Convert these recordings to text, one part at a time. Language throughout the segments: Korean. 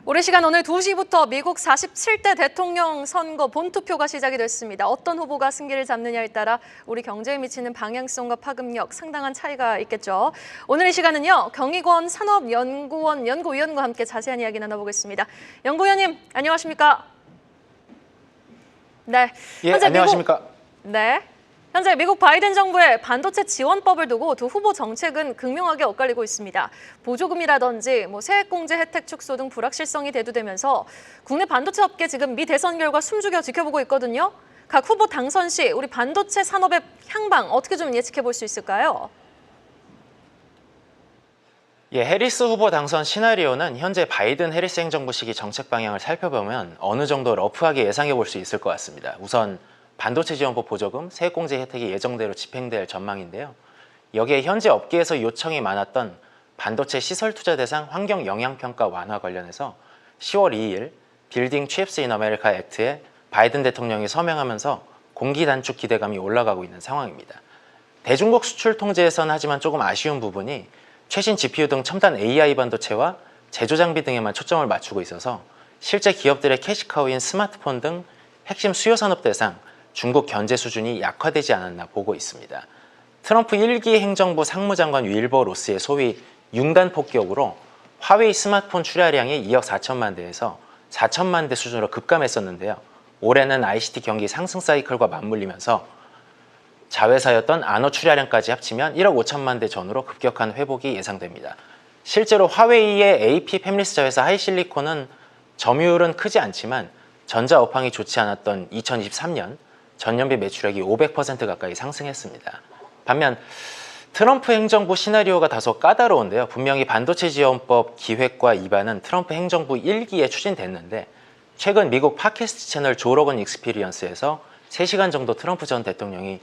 우리 시간 오늘 2시부터 미국 47대 대통령 선거 본투표가 시작이 됐습니다. 어떤 후보가 승기를 잡느냐에 따라 우리 경제에 미치는 방향성과 파급력 상당한 차이가 있겠죠. 오늘 이 시간은요. 경희권 산업연구원 연구위원과 함께 자세한 이야기 나눠보겠습니다. 연구위원님 안녕하십니까? 네. 예, 안녕하십니까? 네. 현재 미국 바이든 정부의 반도체 지원법을 두고 두 후보 정책은 극명하게 엇갈리고 있습니다. 보조금이라든지 세액공제 혜택 축소 등 불확실성이 대두되면서 국내 반도체 업계 지금 미 대선 결과 숨죽여 지켜보고 있거든요. 각 후보 당선 시 우리 반도체 산업의 향방 어떻게 좀 예측해 볼 수 있을까요? 예, 해리스 후보 당선 시나리오는 현재 바이든 해리스 행정부 시기 정책 방향을 살펴보면 어느 정도 러프하게 예상해 볼 수 있을 것 같습니다. 우선 반도체 지원법 보조금, 세액공제 혜택이 예정대로 집행될 전망인데요. 여기에 현재 업계에서 요청이 많았던 반도체 시설 투자 대상 환경 영향평가 완화 관련해서 10월 2일 빌딩 칩스 인 아메리카 액트에 바이든 대통령이 서명하면서 공기 단축 기대감이 올라가고 있는 상황입니다. 대중국 수출 통제에선 하지만 조금 아쉬운 부분이 최신 GPU 등 첨단 AI 반도체와 제조 장비 등에만 초점을 맞추고 있어서 실제 기업들의 캐시카우인 스마트폰 등 핵심 수요 산업 대상 중국 견제 수준이 약화되지 않았나 보고 있습니다. 트럼프 1기 행정부 상무장관 윌버 로스의 소위 융단 폭격으로 화웨이 스마트폰 출하량이 2억 4천만 대에서 4천만 대 수준으로 급감했었는데요. 올해는 ICT 경기 상승 사이클과 맞물리면서 자회사였던 안호 출하량까지 합치면 1억 5천만 대 전후로 급격한 회복이 예상됩니다. 실제로 화웨이의 AP 팹리스 자회사 하이실리콘은 점유율은 크지 않지만 전자 업황이 좋지 않았던 2023년 전년비 매출액이 500% 가까이 상승했습니다. 반면 트럼프 행정부 시나리오가 다소 까다로운데요. 분명히 반도체 지원법 기획과 입안은 트럼프 행정부 1기에 추진됐는데 최근 미국 팟캐스트 채널 조 로건 익스피리언스에서 3시간 정도 트럼프 전 대통령이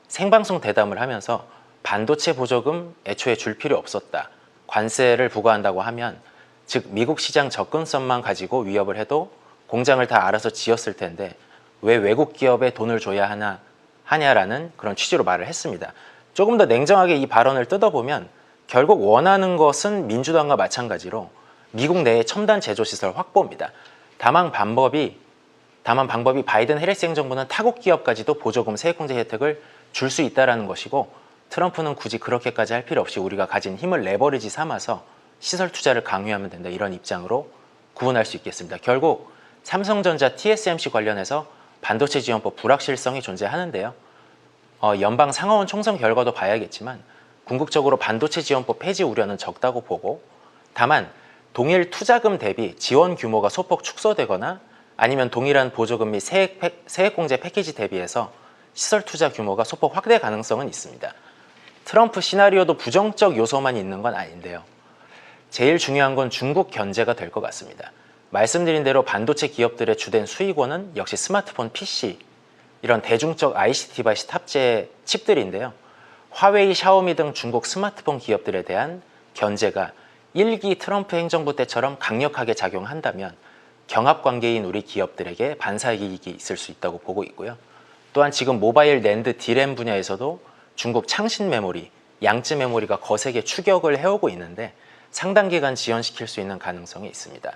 생방송 대담을 하면서 반도체 보조금 애초에 줄 필요 없었다. 관세를 부과한다고 하면 즉 미국 시장 접근성만 가지고 위협을 해도 공장을 다 알아서 지었을 텐데 왜 외국 기업에 돈을 줘야 하냐라는 그런 취지로 말을 했습니다. 조금 더 냉정하게 이 발언을 뜯어보면 결국 원하는 것은 민주당과 마찬가지로 미국 내의 첨단 제조시설 확보입니다. 다만 방법이 바이든 해리스 행정부는 타국 기업까지도 보조금 세액공제 혜택을 줄 수 있다는 것이고 트럼프는 굳이 그렇게까지 할 필요 없이 우리가 가진 힘을 레버리지 삼아서 시설 투자를 강요하면 된다 이런 입장으로 구분할 수 있겠습니다. 결국 삼성전자 TSMC 관련해서 반도체 지원법 불확실성이 존재하는데요. 연방 상하원 총선 결과도 봐야겠지만 궁극적으로 반도체 지원법 폐지 우려는 적다고 보고 다만 동일 투자금 대비 지원 규모가 소폭 축소되거나 아니면 동일한 보조금 및 세액공제 패키지 대비해서 시설 투자 규모가 소폭 확대 가능성은 있습니다. 트럼프 시나리오도 부정적 요소만 있는 건 아닌데요. 제일 중요한 건 중국 견제가 될 것 같습니다. 말씀드린 대로 반도체 기업들의 주된 수익원은 역시 스마트폰, PC 이런 대중적 ICT 디바이스 탑재 칩들인데요. 화웨이, 샤오미 등 중국 스마트폰 기업들에 대한 견제가 1기 트럼프 행정부 때처럼 강력하게 작용한다면 경합관계인 우리 기업들에게 반사이익이 있을 수 있다고 보고 있고요. 또한 지금 모바일 낸드 D램 분야에서도 중국 창신 메모리, 양쯔 메모리가 거세게 추격을 해오고 있는데 상당 기간 지연시킬 수 있는 가능성이 있습니다.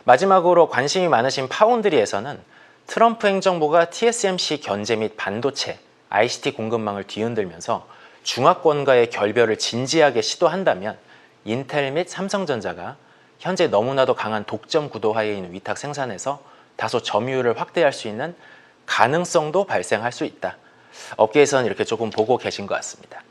마지막으로 관심이 많으신 파운드리에서는 트럼프 행정부가 TSMC 견제 및 반도체, ICT 공급망을 뒤흔들면서 중화권과의 결별을 진지하게 시도한다면 인텔 및 삼성전자가 현재 너무나도 강한 독점 구도 하에 있는 위탁 생산에서 다소 점유율을 확대할 수 있는 가능성도 발생할 수 있다. 업계에서는 이렇게 조금 보고 계신 것 같습니다.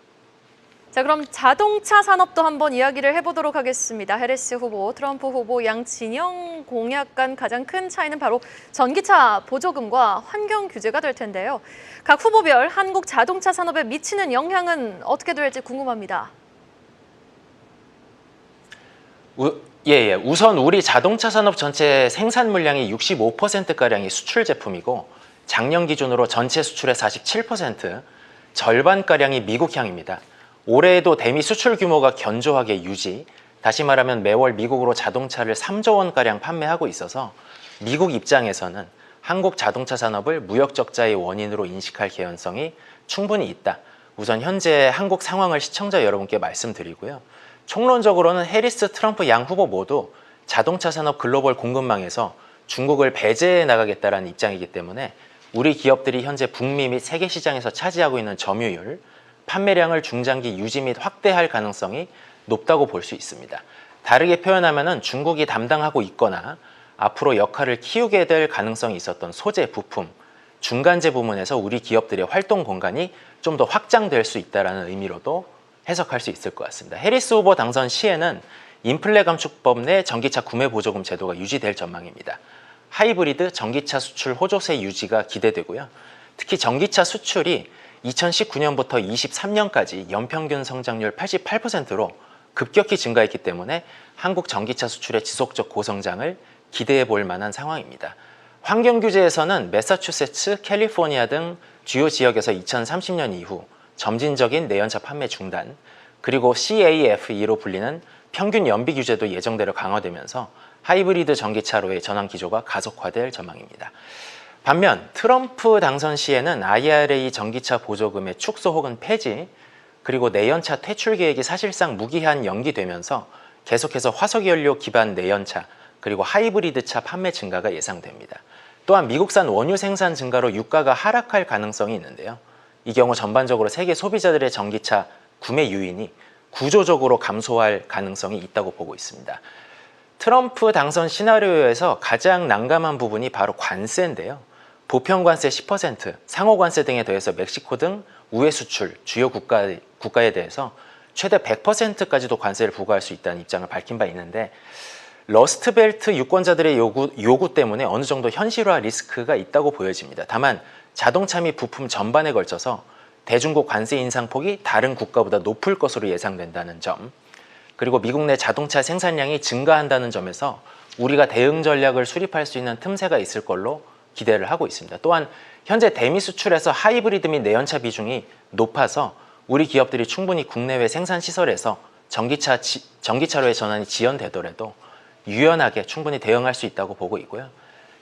자, 그럼 자동차 산업도 한번 이야기를 해보도록 하겠습니다. 해리스 후보, 트럼프 후보 양 진영 공약 간 가장 큰 차이는 바로 전기차 보조금과 환경 규제가 될 텐데요. 각 후보별 한국 자동차 산업에 미치는 영향은 어떻게 될지 궁금합니다. 우선 우리 자동차 산업 전체 생산 물량이 65%가량이 수출 제품이고 작년 기준으로 전체 수출의 47%, 절반가량이 미국향입니다. 올해에도 대미 수출 규모가 견조하게 유지, 다시 말하면 매월 미국으로 자동차를 3조 원가량 판매하고 있어서 미국 입장에서는 한국 자동차 산업을 무역 적자의 원인으로 인식할 개연성이 충분히 있다. 우선 현재 한국 상황을 시청자 여러분께 말씀드리고요. 총론적으로는 해리스, 트럼프 양 후보 모두 자동차 산업 글로벌 공급망에서 중국을 배제해 나가겠다는 입장이기 때문에 우리 기업들이 현재 북미 및 세계 시장에서 차지하고 있는 점유율, 판매량을 중장기 유지 및 확대할 가능성이 높다고 볼 수 있습니다. 다르게 표현하면 중국이 담당하고 있거나 앞으로 역할을 키우게 될 가능성이 있었던 소재, 부품, 중간재 부문에서 우리 기업들의 활동 공간이 좀 더 확장될 수 있다는 의미로도 해석할 수 있을 것 같습니다. 해리스 후보 당선 시에는 인플레 감축법 내 전기차 구매 보조금 제도가 유지될 전망입니다. 하이브리드 전기차 수출 호조세 유지가 기대되고요. 특히 전기차 수출이 2019년부터 23년까지 연평균 성장률 88%로 급격히 증가했기 때문에 한국 전기차 수출의 지속적 고성장을 기대해 볼 만한 상황입니다. 환경 규제에서는 매사추세츠, 캘리포니아 등 주요 지역에서 2030년 이후 점진적인 내연차 판매 중단, 그리고 CAFE로 불리는 평균 연비 규제도 예정대로 강화되면서 하이브리드 전기차로의 전환 기조가 가속화될 전망입니다. 반면 트럼프 당선 시에는 IRA 전기차 보조금의 축소 혹은 폐지, 그리고 내연차 퇴출 계획이 사실상 무기한 연기되면서 계속해서 화석연료 기반 내연차, 그리고 하이브리드차 판매 증가가 예상됩니다. 또한 미국산 원유 생산 증가로 유가가 하락할 가능성이 있는데요. 이 경우 전반적으로 세계 소비자들의 전기차 구매 유인이 구조적으로 감소할 가능성이 있다고 보고 있습니다. 트럼프 당선 시나리오에서 가장 난감한 부분이 바로 관세인데요. 보편 관세 10%, 상호 관세 등에 더해서 멕시코 등 우회 수출 주요 국가에 대해서 최대 100%까지도 관세를 부과할 수 있다는 입장을 밝힌 바 있는데, 러스트벨트 유권자들의 요구 때문에 어느 정도 현실화 리스크가 있다고 보여집니다. 다만 자동차 및 부품 전반에 걸쳐서 대중국 관세 인상폭이 다른 국가보다 높을 것으로 예상된다는 점, 그리고 미국 내 자동차 생산량이 증가한다는 점에서 우리가 대응 전략을 수립할 수 있는 틈새가 있을 걸로 기대를 하고 있습니다. 또한 현재 대미 수출에서 하이브리드 및 내연차 비중이 높아서 우리 기업들이 충분히 국내외 생산 시설에서 전기차로의 전환이 지연되더라도 유연하게 충분히 대응할 수 있다고 보고 있고요.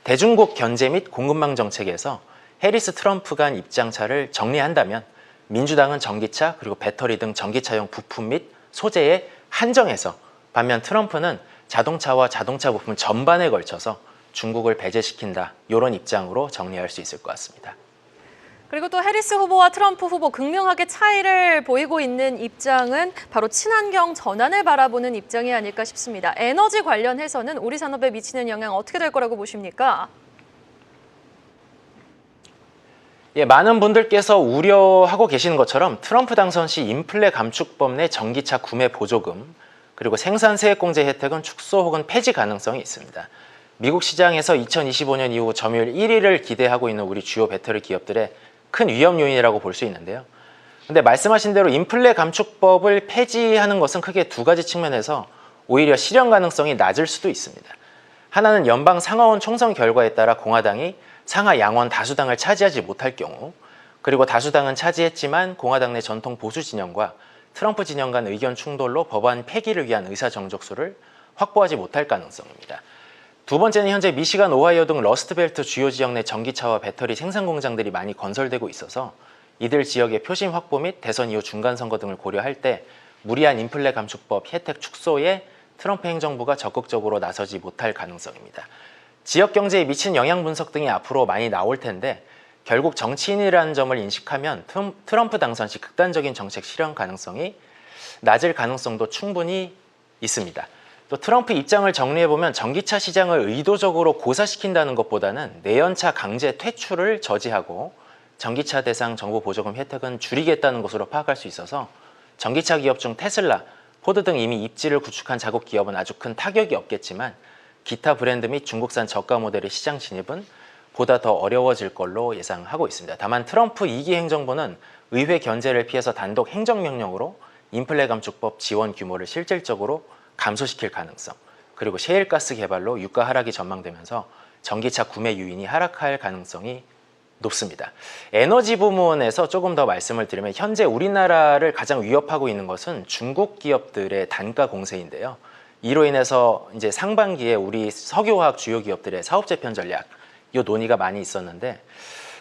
대중국 견제 및 공급망 정책에서 해리스 트럼프 간 입장차를 정리한다면 민주당은 전기차 그리고 배터리 등 전기차용 부품 및 소재에 한정해서, 반면 트럼프는 자동차와 자동차 부품 전반에 걸쳐서 중국을 배제시킨다, 이런 입장으로 정리할 수 있을 것 같습니다. 그리고 또 해리스 후보와 트럼프 후보 극명하게 차이를 보이고 있는 입장은 바로 친환경 전환을 바라보는 입장이 아닐까 싶습니다. 에너지 관련해서는 우리 산업에 미치는 영향 어떻게 될 거라고 보십니까? 예, 많은 분들께서 우려하고 계시는 것처럼 트럼프 당선 시 인플레 감축법 내 전기차 구매 보조금, 그리고 생산세액공제 혜택은 축소 혹은 폐지 가능성이 있습니다. 미국 시장에서 2025년 이후 점유율 1위를 기대하고 있는 우리 주요 배터리 기업들의 큰 위험 요인이라고 볼 수 있는데요. 근데 말씀하신 대로 인플레 감축법을 폐지하는 것은 크게 두 가지 측면에서 오히려 실현 가능성이 낮을 수도 있습니다. 하나는 연방 상하원 총선 결과에 따라 공화당이 상하 양원 다수당을 차지하지 못할 경우, 그리고 다수당은 차지했지만 공화당 내 전통 보수 진영과 트럼프 진영 간 의견 충돌로 법안 폐기를 위한 의사 정족수를 확보하지 못할 가능성입니다. 두 번째는 현재 미시간, 오하이오 등 러스트벨트 주요 지역 내 전기차와 배터리 생산 공장들이 많이 건설되고 있어서 이들 지역의 표심 확보 및 대선 이후 중간선거 등을 고려할 때 무리한 인플레 감축법 혜택 축소에 트럼프 행정부가 적극적으로 나서지 못할 가능성입니다. 지역 경제에 미친 영향 분석 등이 앞으로 많이 나올 텐데, 결국 정치인이라는 점을 인식하면 트럼프 당선 시 극단적인 정책 실현 가능성이 낮을 가능성도 충분히 있습니다. 또 트럼프 입장을 정리해보면 전기차 시장을 의도적으로 고사시킨다는 것보다는 내연차 강제 퇴출을 저지하고 전기차 대상 정부 보조금 혜택은 줄이겠다는 것으로 파악할 수 있어서 전기차 기업 중 테슬라, 포드 등 이미 입지를 구축한 자국 기업은 아주 큰 타격이 없겠지만 기타 브랜드 및 중국산 저가 모델의 시장 진입은 보다 더 어려워질 걸로 예상하고 있습니다. 다만 트럼프 2기 행정부는 의회 견제를 피해서 단독 행정명령으로 인플레 감축법 지원 규모를 실질적으로 감소시킬 가능성, 그리고 셰일가스 개발로 유가 하락이 전망되면서 전기차 구매 유인이 하락할 가능성이 높습니다. 에너지 부문에서 조금 더 말씀을 드리면 현재 우리나라를 가장 위협하고 있는 것은 중국 기업들의 단가 공세인데요. 이로 인해서 이제 상반기에 우리 석유화학 주요 기업들의 사업 재편 전략, 이 논의가 많이 있었는데,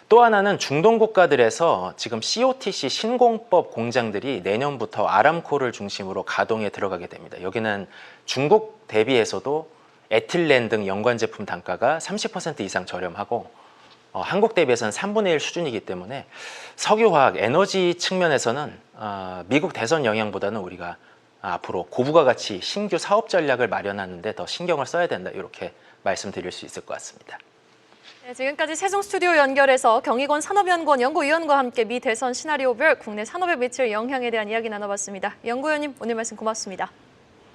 또 하나는 중동 국가들에서 지금 COTC 신공법 공장들이 내년부터 아람코를 중심으로 가동에 들어가게 됩니다. 여기는 중국 대비해서도 에틸렌 등 연관 제품 단가가 30% 이상 저렴하고 한국 대비해서는 3분의 1 수준이기 때문에 석유화학, 에너지 측면에서는 미국 대선 영향보다는 우리가 앞으로 고부가 가치 신규 사업 전략을 마련하는 데 더 신경을 써야 된다, 이렇게 말씀드릴 수 있을 것 같습니다. 네, 지금까지 세종 스튜디오 연결해서 경희권 산업연구원 연구위원과 함께 미 대선 시나리오별 국내 산업에 미칠 영향에 대한 이야기 나눠봤습니다. 연구위원님, 오늘 말씀 고맙습니다.